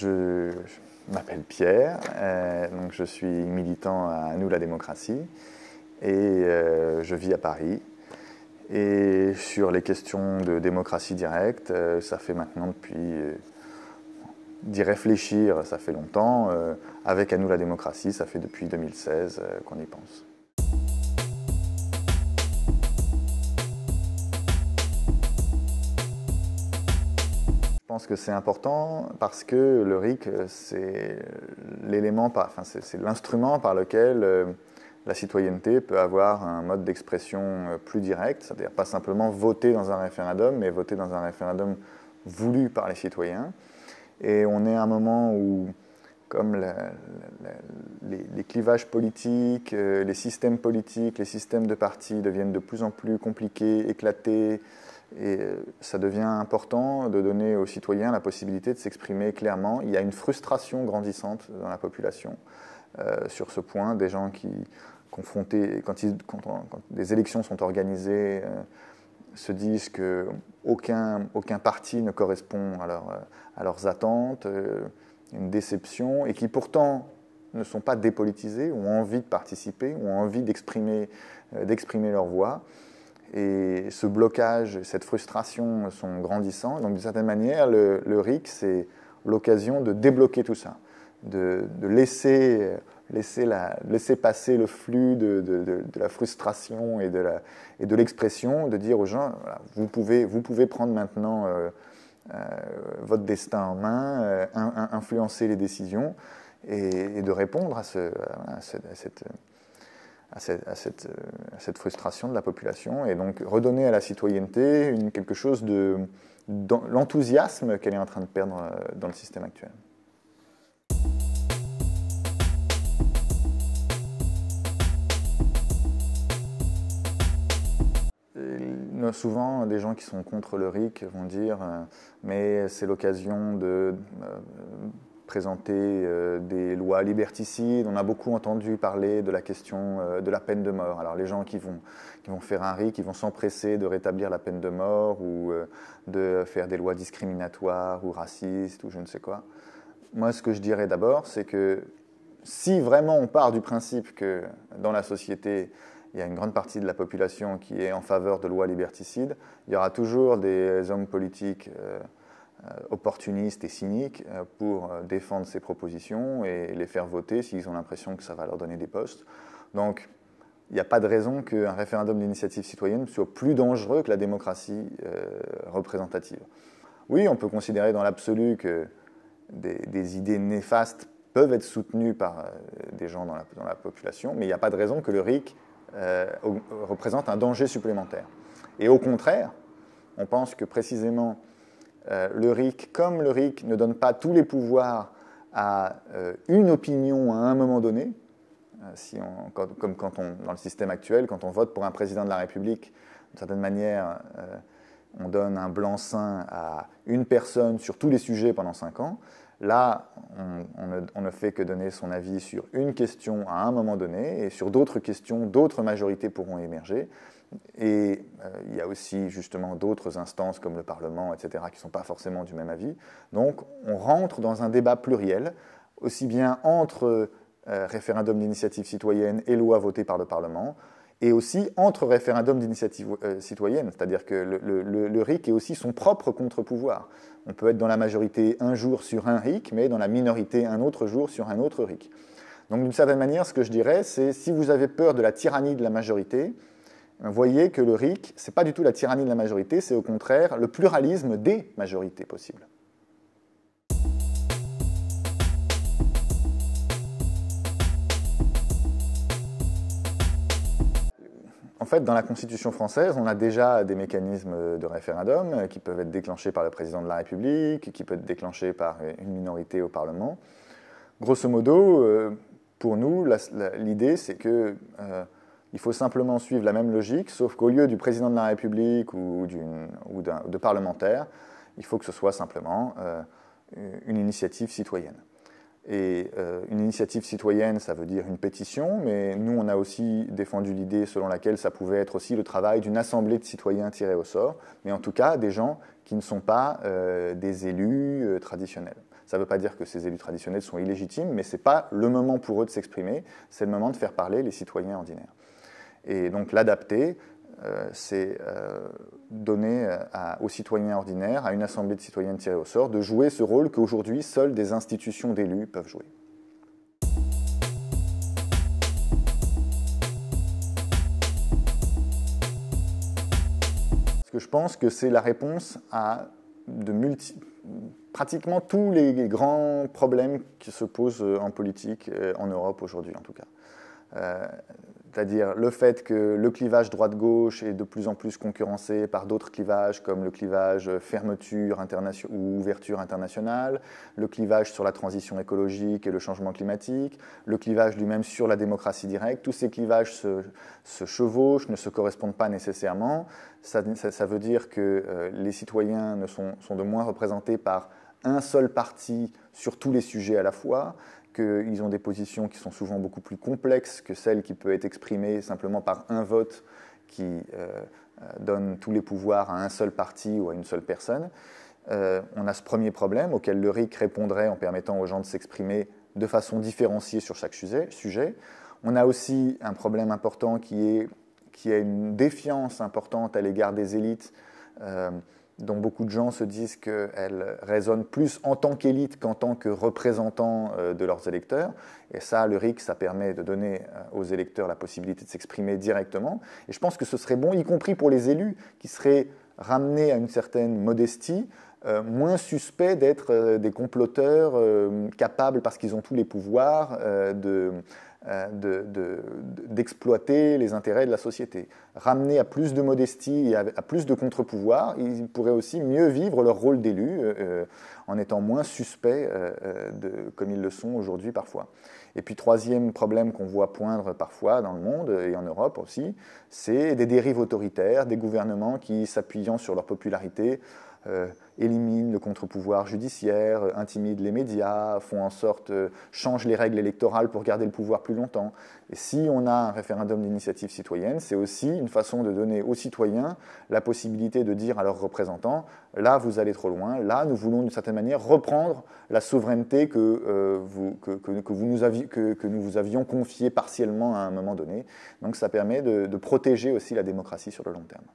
Je m'appelle Pierre, donc je suis militant à Nous la démocratie et je vis à Paris. Et sur les questions de démocratie directe, ça fait maintenant d'y réfléchir, ça fait longtemps. Avec À Nous la démocratie, ça fait depuis 2016 qu'on y pense. Je pense que c'est important parce que le RIC, c'est c'est l'instrument par lequel la citoyenneté peut avoir un mode d'expression plus direct, c'est-à-dire pas simplement voter dans un référendum, mais voter dans un référendum voulu par les citoyens. Et on est à un moment où, comme les clivages politiques, les systèmes politiques, les systèmes de partis deviennent de plus en plus compliqués, éclatés, et ça devient important de donner aux citoyens la possibilité de s'exprimer clairement. Il y a une frustration grandissante dans la population sur ce point, des gens qui, confrontés, quand des élections sont organisées, se disent qu'aucun parti ne correspond à leurs attentes, une déception, et qui pourtant ne sont pas dépolitisés, ont envie de participer, ont envie d'exprimer leur voix. Et ce blocage, cette frustration sont grandissants. Donc d'une certaine manière, le RIC, c'est l'occasion de débloquer tout ça, de laisser passer le flux de la frustration et de l'expression, de dire aux gens, voilà, vous pouvez prendre maintenant votre destin en main, influencer les décisions et de répondre à cette frustration de la population, et donc redonner à la citoyenneté quelque chose de l'enthousiasme qu'elle est en train de perdre dans le système actuel. Souvent, des gens qui sont contre le RIC vont dire mais c'est l'occasion de présenter des lois liberticides. On a beaucoup entendu parler de la question de la peine de mort. Alors les gens qui vont faire un RIC, qui vont s'empresser de rétablir la peine de mort ou de faire des lois discriminatoires ou racistes ou je ne sais quoi. Moi, ce que je dirais d'abord, c'est que si vraiment on part du principe que dans la société, il y a une grande partie de la population qui est en faveur de lois liberticides, il y aura toujours des hommes politiques opportunistes et cyniques pour défendre ces propositions et les faire voter s'ils ont l'impression que ça va leur donner des postes. Donc, il n'y a pas de raison qu'un référendum d'initiative citoyenne soit plus dangereux que la démocratie représentative. Oui, on peut considérer dans l'absolu que des idées néfastes peuvent être soutenues par des gens dans la population, mais il n'y a pas de raison que le RIC représente un danger supplémentaire. Et au contraire, on pense que précisément le RIC, comme le RIC ne donne pas tous les pouvoirs à une opinion à un moment donné, comme dans le système actuel, quand on vote pour un président de la République, d'une certaine manière, on donne un blanc-seing à une personne sur tous les sujets pendant 5 ans. Là, on ne fait que donner son avis sur une question à un moment donné, et sur d'autres questions, d'autres majorités pourront émerger. Et il y a aussi justement d'autres instances comme le Parlement, etc., qui ne sont pas forcément du même avis. Donc on rentre dans un débat pluriel, aussi bien entre référendum d'initiative citoyenne et loi votée par le Parlement, et aussi entre référendum d'initiative citoyenne, c'est-à-dire que le RIC est aussi son propre contre-pouvoir. On peut être dans la majorité un jour sur un RIC, mais dans la minorité un autre jour sur un autre RIC. Donc d'une certaine manière, ce que je dirais, c'est si vous avez peur de la tyrannie de la majorité, voyez que le RIC, ce n'est pas du tout la tyrannie de la majorité, c'est au contraire le pluralisme des majorités possibles. En fait, dans la Constitution française, on a déjà des mécanismes de référendum qui peuvent être déclenchés par le président de la République, qui peuvent être déclenchés par une minorité au Parlement. Grosso modo, pour nous, l'idée, c'est qu'il faut simplement suivre la même logique, sauf qu'au lieu du président de la République ou de parlementaires, il faut que ce soit simplement une initiative citoyenne. Et une initiative citoyenne, ça veut dire une pétition, mais nous, on a aussi défendu l'idée selon laquelle ça pouvait être aussi le travail d'une assemblée de citoyens tirés au sort, mais en tout cas, des gens qui ne sont pas des élus traditionnels. Ça ne veut pas dire que ces élus traditionnels sont illégitimes, mais ce n'est pas le moment pour eux de s'exprimer, c'est le moment de faire parler les citoyens ordinaires. Et donc l'adapter, c'est donner aux citoyens ordinaires, à une assemblée de citoyens tirés au sort, de jouer ce rôle qu'aujourd'hui seules des institutions d'élus peuvent jouer. Parce que je pense que c'est la réponse à pratiquement tous les grands problèmes qui se posent en politique, en Europe aujourd'hui en tout cas. C'est-à-dire le fait que le clivage droite-gauche est de plus en plus concurrencé par d'autres clivages comme le clivage fermeture ou ouverture internationale, le clivage sur la transition écologique et le changement climatique, le clivage lui-même sur la démocratie directe. Tous ces clivages se chevauchent, ne se correspondent pas nécessairement. Ça veut dire que les citoyens sont de moins représentés par un seul parti sur tous les sujets à la fois, qu'ils ont des positions qui sont souvent beaucoup plus complexes que celles qui peuvent être exprimées simplement par un vote qui donne tous les pouvoirs à un seul parti ou à une seule personne. On a ce premier problème auquel le RIC répondrait en permettant aux gens de s'exprimer de façon différenciée sur chaque sujet. On a aussi un problème important qui est une défiance importante à l'égard des élites, dont beaucoup de gens se disent qu'elles résonnent plus en tant qu'élite qu'en tant que représentants de leurs électeurs. Et ça, le RIC, ça permet de donner aux électeurs la possibilité de s'exprimer directement. Et je pense que ce serait bon, y compris pour les élus, qui seraient ramenés à une certaine modestie, moins suspects d'être des comploteurs capables, parce qu'ils ont tous les pouvoirs, d'exploiter les intérêts de la société. Ramener à plus de modestie et à plus de contre-pouvoir, ils pourraient aussi mieux vivre leur rôle d'élu en étant moins suspects comme ils le sont aujourd'hui parfois. Et puis troisième problème qu'on voit poindre parfois dans le monde et en Europe aussi, c'est des dérives autoritaires, des gouvernements qui, s'appuyant sur leur popularité, éliminent le contre-pouvoir judiciaire, intimident les médias, font en sorte, changent les règles électorales pour garder le pouvoir plus longtemps. Et si on a un référendum d'initiative citoyenne, c'est aussi une façon de donner aux citoyens la possibilité de dire à leurs représentants « là, vous allez trop loin, là, nous voulons d'une certaine manière reprendre la souveraineté que nous vous avions confiée partiellement à un moment donné ». Donc ça permet de protéger aussi la démocratie sur le long terme.